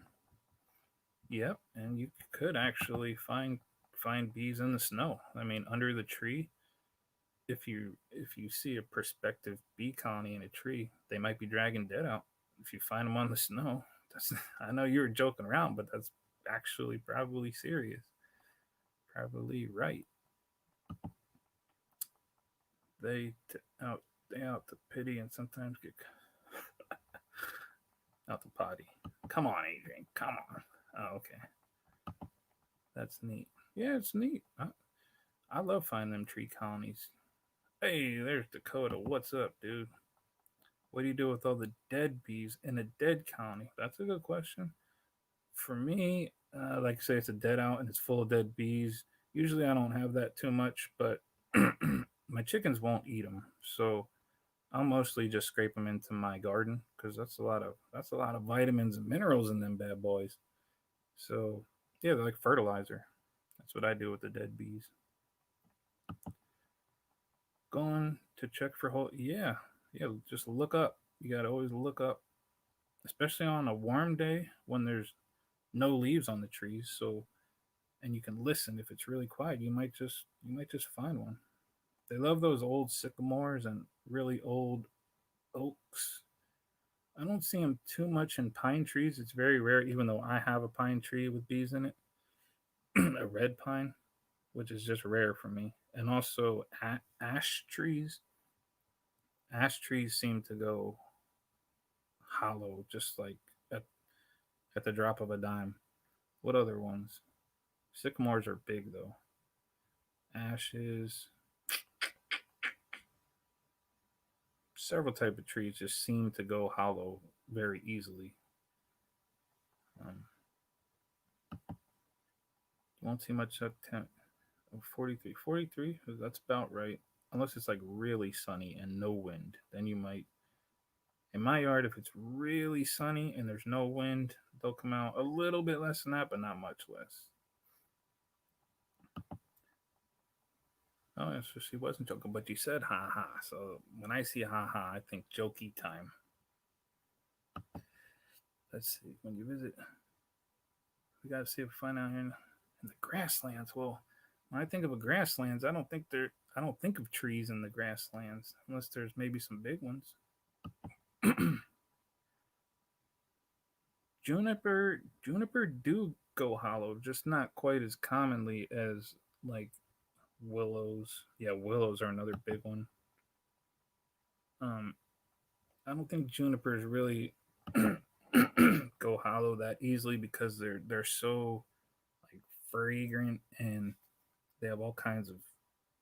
A: Yep, and you could actually find bees in the snow. I mean, under the tree. If you see a prospective bee colony in a tree, they might be dragging dead out. If you find them on the snow, that's I know you were joking around, but that's actually probably serious. Probably right. They out to pity and sometimes get out the potty. Come on, Adrian. Come on. Oh, okay. That's neat. Yeah, it's neat. I love finding them tree colonies. Hey, there's Dakota. What's up, dude? What do you do with all the dead bees in a dead colony? That's a good question. For me, like I say, it's a dead out and it's full of dead bees. Usually, I don't have that too much, but my chickens won't eat them, so I'll mostly just scrape them into my garden because that's a lot of vitamins and minerals in them bad boys. So yeah, they're like fertilizer. That's what I do with the dead bees. Going to check for whole. Yeah, yeah. Just look up. You gotta always look up, especially on a warm day when there's no leaves on the trees. So and you can listen if it's really quiet. You might just find one. They love those old sycamores and really old oaks. I don't see them too much in pine trees. It's very rare, even though I have a pine tree with bees in it, a red pine, which is just rare for me. And also ash trees. Ash trees seem to go hollow, just like at, at the drop of a dime. What other ones? Sycamores are big though. Ashes, several type of trees just seem to go hollow very easily. Um, you won't see much up 10, 43. 43, that's about right. Unless it's like really sunny and no wind. Then you might, in my yard, if it's really sunny and there's no wind, they'll come out a little bit less than that, but not much less. Oh, yeah, so she wasn't joking, but you said ha ha. So when I see ha ha, I think jokey time. Let's see. When you visit, we got to see if we find out here in the grasslands. Well, when I think of a grasslands, I don't think of trees in the grasslands unless there's maybe some big ones. Juniper do go hollow, just not quite as commonly as like willows. Yeah, willows are another big one. Um, I don't think junipers really go hollow that easily because they're so like fragrant and they have all kinds of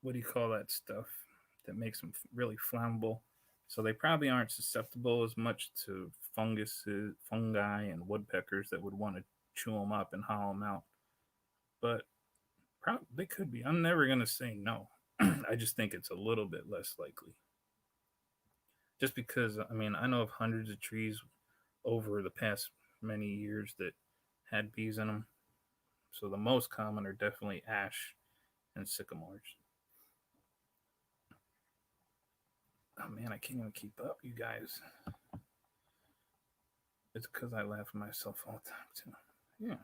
A: what do you call that stuff that makes them really flammable. So they probably aren't susceptible as much to fungi, and woodpeckers that would want to chew them up and hollow them out. But they could be. I'm never gonna say no. I just think it's a little bit less likely. Just because I mean I know of hundreds of trees over the past many years that had bees in them. So the most common are definitely ash and sycamores. Oh man, I can't even keep up, you guys. It's because I laugh at myself all the time too. Yeah.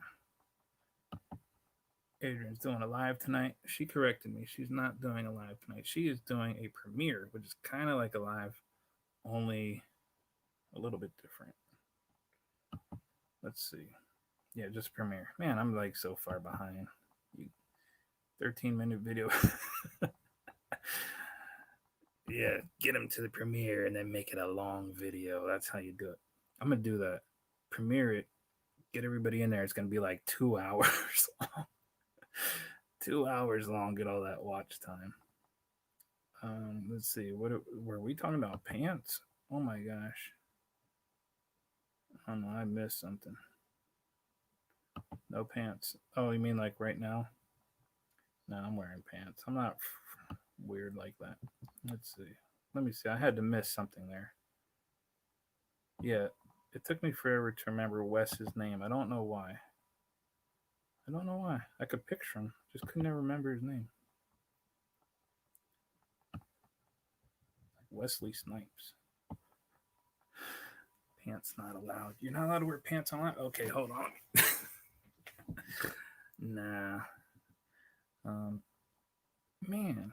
A: Adrian's doing a live tonight. She corrected me. She's not doing a live tonight. She is doing a premiere, which is kind of like a live, only a little bit different. Let's see. Yeah, just premiere. Man, I'm like so far behind. You 13-minute video. Yeah, get him to the premiere and then make it a long video. That's how you do it. I'm gonna do that. Premiere it. Get everybody in there. It's gonna be like 2 hours long. 2 hours long. Get all that watch time. Let's see. What were we talking about? Pants? Oh my gosh. I don't know. I missed something. No pants. Oh, you mean like right now? No, I'm wearing pants. I'm not weird like that. Let's see. Let me see. I had to miss something there. Yeah, it took me forever to remember Wes's name. I don't know why. I don't know why. I could picture him, just couldn't ever remember his name. Like Wesley Snipes. Pants not allowed. You're not allowed to wear pants on. Okay, hold on. Nah. Um, man,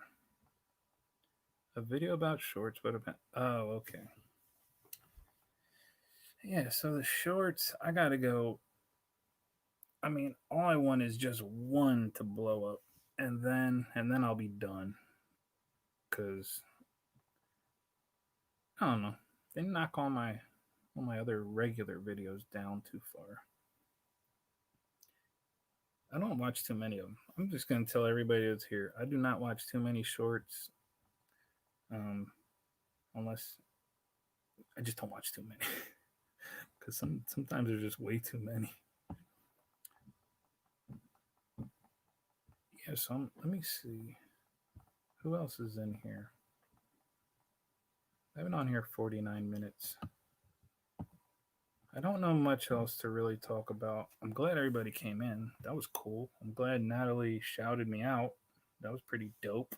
A: a video about shorts. What about? Oh, okay. Yeah. So the shorts, I gotta go. I mean, all I want is just one to blow up, and then I'll be done. Cause I don't know. They knock all my other regular videos down too far. I don't watch too many of them. I'm just gonna tell everybody that's here. I do not watch too many shorts, um, unless I just don't watch too many. Because sometimes there's just way too many. Yeah, so let me see who else is in here. I've been on here 49 minutes. I don't know much else to really talk about. I'm glad everybody came in. That was cool. I'm glad Natalie shouted me out. That was pretty dope.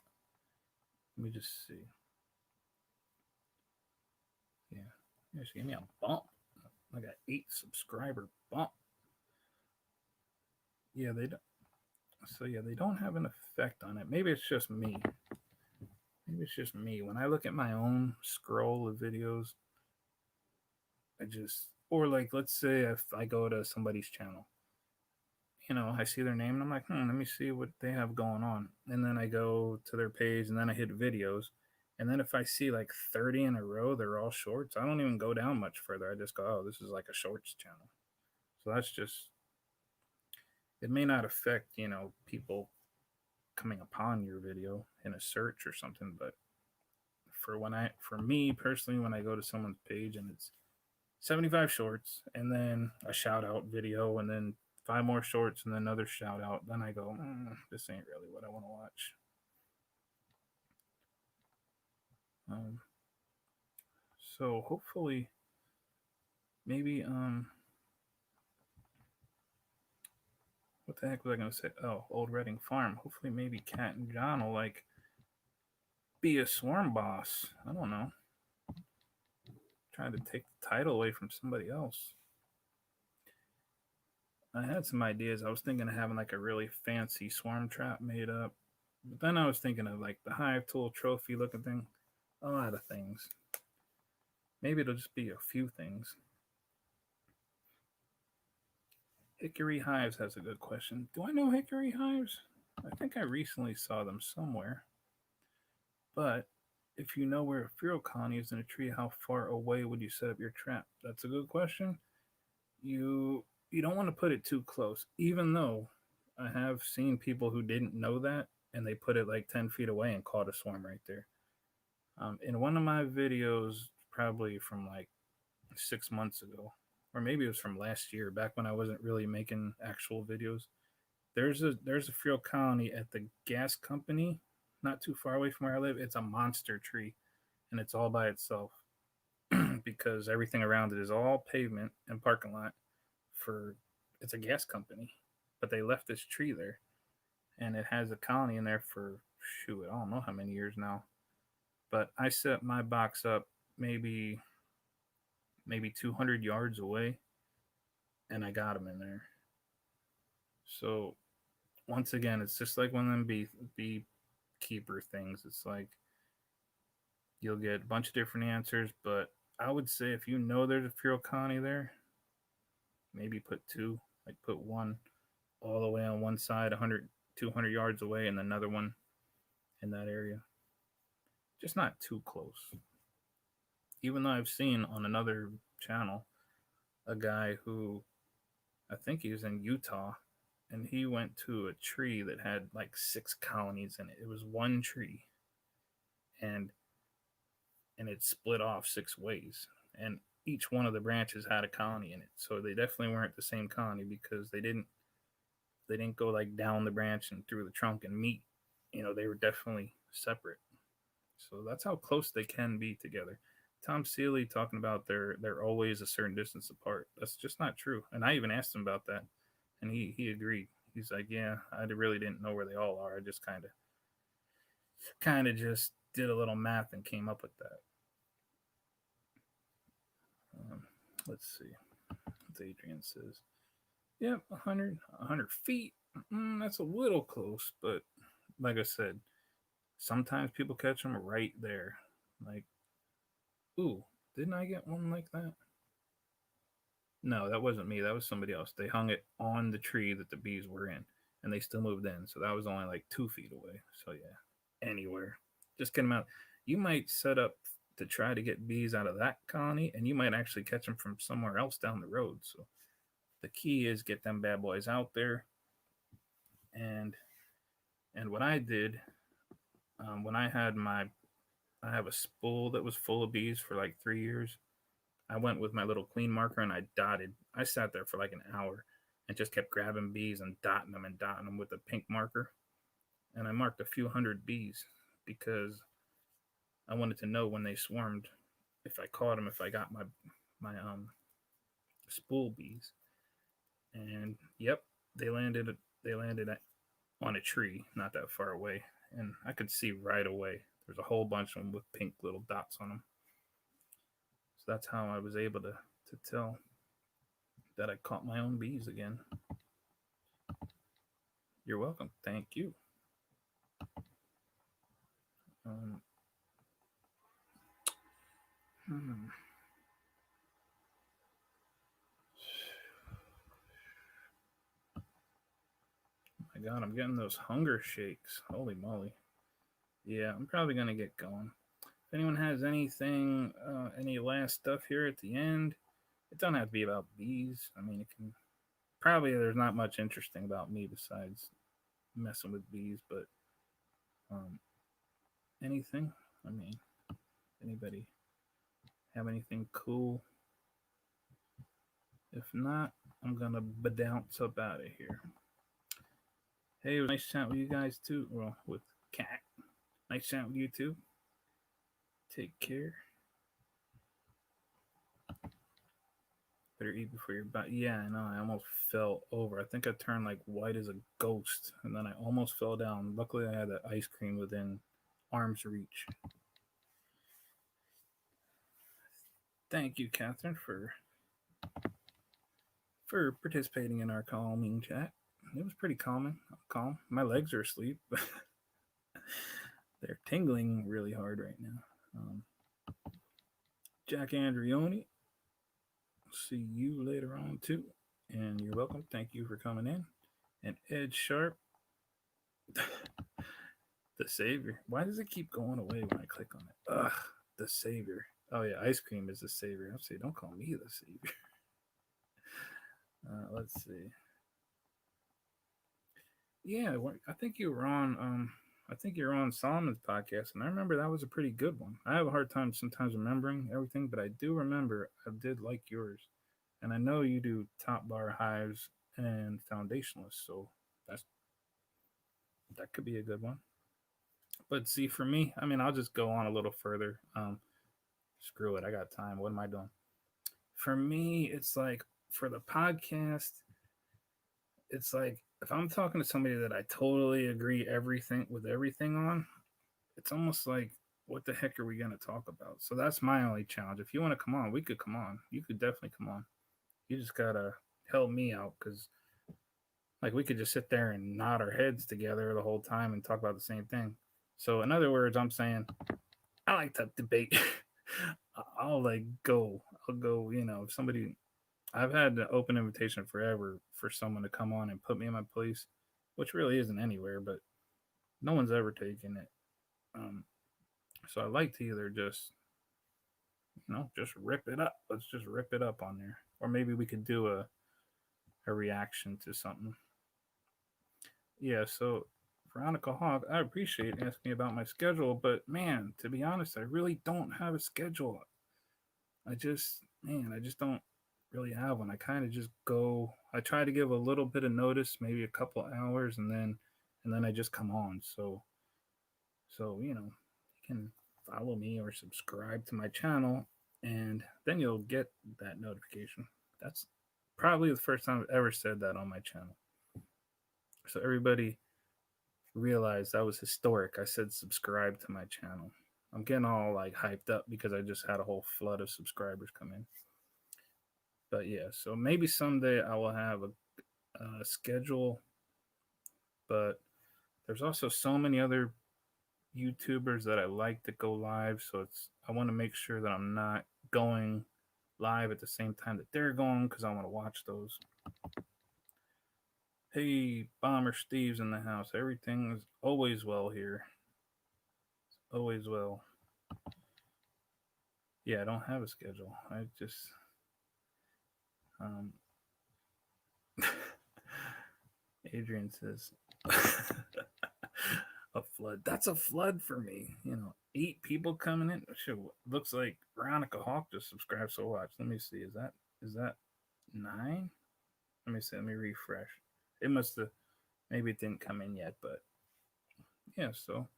A: Let me just see. Yeah. Yeah, she gave me a bump. I got 8 subscriber bump. Yeah, they don't. So yeah, they don't have an effect on it. Maybe it's just me. maybe it's just me. When I look at my own scroll of videos, I just, or like, let's say if I go to somebody's channel, I see their name and I'm like, let me see what they have going on. And then I go to their page and then I hit videos. And then if I see like 30 in a row, they're all shorts, I don't even go down much further. I just go, oh, this is like a shorts channel. So that's just, it may not affect, people coming upon your video in a search or something, but for me personally, when I go to someone's page and it's 75 shorts and then a shout out video and then five more shorts and then another shout out, then I go, this ain't really what I want to watch. Um, so hopefully, maybe, what the heck was I going to say? Oh, Old Reading Farm. Hopefully, maybe Cat and John will like be a swarm boss. I don't know. Trying to take the title away from somebody else. I had some ideas. I was thinking of having like a really fancy swarm trap made up. But then I was thinking of like the hive tool trophy looking thing. A lot of things. Maybe it'll just be a few things. Hickory Hives has a good question. Do I know Hickory Hives? I think I recently saw them somewhere. But if you know where a feral colony is in a tree, how far away would you set up your trap? That's a good question. You don't want to put it too close, even though I have seen people who didn't know that and they put it like 10 feet away and caught a swarm right there. In one of my videos, probably from like 6 months ago, or maybe it was from last year, back when I wasn't really making actual videos. There's a feral colony at the gas company, not too far away from where I live. It's a monster tree, and it's all by itself because everything around it is all pavement and parking lot. For It's a gas company, but they left this tree there, and it has a colony in there for shoot, I don't know how many years now. But I set my box up maybe 200 yards away, and I got them in there. So once again, it's just like one of them beekeeper things. It's like you'll get a bunch of different answers, but I would say if you know there's a feral colony there, maybe put two, like put one all the way on one side, 100, 200 yards away, and another one in that area. Just not too close. Even though I've seen on another channel a guy who, I think he was in Utah, and he went to a tree that had like six colonies in it. It was one tree, and it split off six ways, and each one of the branches had a colony in it. So they definitely weren't the same colony because they didn't go like down the branch and through the trunk and meet. They were definitely separate. So that's how close they can be together. Tom Seeley talking about they're always a certain distance apart. That's just not true. And I even asked him about that, and he agreed. He's like, yeah, I really didn't know where they all are. I just kind of just did a little math and came up with that. Um, let's see what Adrian says. Yep, 100 feet. That's a little close, but like I said, sometimes people catch them right there. Like, ooh, didn't I get one like that? No, that wasn't me. That was somebody else. They hung it on the tree that the bees were in, and they still moved in. So that was only like 2 feet away. So yeah, anywhere. Just get them out. You might set up to try to get bees out of that colony, and you might actually catch them from somewhere else down the road. So the key is get them bad boys out there. And what I did when I have a spool that was full of bees for like 3 years. I went with my little clean marker and I dotted. I sat there for like an hour and just kept grabbing bees and dotting them with a pink marker. And I marked a few hundred bees because I wanted to know when they swarmed, if I caught them, if I got my spool bees. And yep, they landed they landed on a tree not that far away, and I could see right away. There's a whole bunch of them with pink little dots on them. So that's how I was able to tell that I caught my own bees again. You're welcome. Thank you. Hmm. My God, I'm getting those hunger shakes. Holy moly. Yeah, I'm probably going to get going. If anyone has anything, any last stuff here at the end, it don't have to be about bees. I mean, it can probably, there's not much interesting about me besides messing with bees, but um, anything. I mean, anybody have anything cool? If not, I'm gonna bounce up out of here. Hey, it was nice chatting with you guys too. Well, with Cat. Nice chatting with you too. Take care. Better eat before you're back. Yeah, I know. I almost fell over. I think I turned like white as a ghost, and then I almost fell down. Luckily, I had the ice cream within arm's reach. Thank you, Catherine, for participating in our calming chat. It was pretty calming. Calm. My legs are asleep. They're tingling really hard right now. Jack Andrioni, see you later on too. And you're welcome. Thank you for coming in. And Ed Sharp, the savior. Why does it keep going away when I click on it? Ugh, the savior. Oh yeah, ice cream is the savior. I'm saying, don't call me the savior. Let's see. Yeah, I think you were on. I think you were on Solomon's podcast, and I remember that was a pretty good one. I have a hard time sometimes remembering everything, but I do remember I did like yours, and I know you do top bar hives and foundationalists, so that's that could be a good one. But see, for me, I mean, I'll just go on a little further. Screw it, I got time. What am I doing? For me, it's like for the podcast, it's like if I'm talking to somebody that I totally agree everything on, it's almost like what the heck are we going to talk about? So that's my only challenge. If you want to come on, we could come on. You could definitely come on. You just gotta help me out because like we could just sit there and nod our heads together the whole time and talk about the same thing. So in other words, I'm saying I like to debate. I'll like go. I'll go. You know, if somebody, I've had an open invitation forever for someone to come on and put me in my place, which really isn't anywhere, but no one's ever taken it. Um, so I like to either just just rip it up. Let's just rip it up on there, or maybe we could do a reaction to something. Yeah. So Veronica Hawk, I appreciate asking me about my schedule, but man, to be honest, I really don't have a schedule. I just don't really have one. I kind of just go. I try to give a little bit of notice, maybe a couple hours, and then I just come on. So you can follow me or subscribe to my channel, and then you'll get that notification. That's probably the first time I've ever said that on my channel. So everybody realize that was historic. I said subscribe to my channel. I'm getting all like hyped up because I just had a whole flood of subscribers come in. But yeah, so maybe someday I will have a schedule. But there's also so many other YouTubers that I like to go live. So I want to make sure that I'm not going live at the same time that they're going because I want to watch those. Hey, Bomber Steve's in the house. Everything is always well here. Always well. Yeah, I don't have a schedule. I just um Adrian says a flood. That's a flood for me. 8 people coming in. Shit, looks like Veronica Hawk just subscribed. So watch. Let me see. Is that 9? Let me see. Let me refresh. It must have. Maybe it didn't come in yet, but yeah. So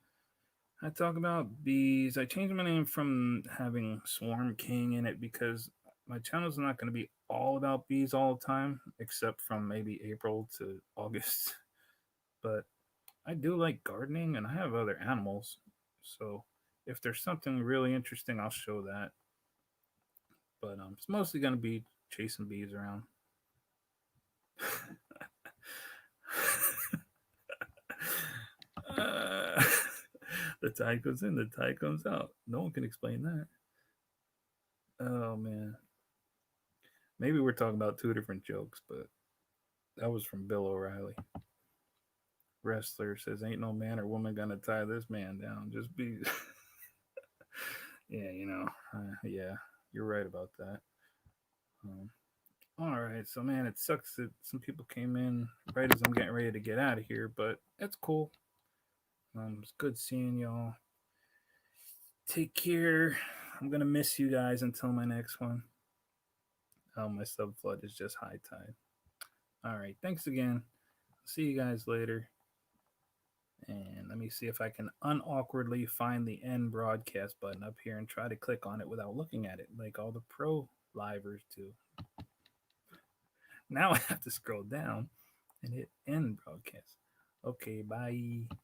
A: I talk about bees. I changed my name from having Swarm King in it because my channel's not going to be all about bees all the time, except from maybe April to August. But I do like gardening and I have other animals. So if there's something really interesting, I'll show that. But it's mostly going to be chasing bees around. uh, the tide goes in, the tide comes out. No one can explain that. Oh man, maybe we're talking about two different jokes, but that was from Bill O'Reilly. Wrestler says, "Ain't no man or woman gonna tie this man down. Just be." Yeah, yeah, you're right about that. Um, all right, so man, it sucks that some people came in right as I'm getting ready to get out of here, but that's cool. It's good seeing y'all. Take care. I'm gonna miss you guys until my next one. Oh, my subflood is just high tide. All right, thanks again. See you guys later. And let me see if I can unawkwardly find the end broadcast button up here and try to click on it without looking at it, like all the pro livers do. Now I have to scroll down and hit end broadcast. Okay, bye.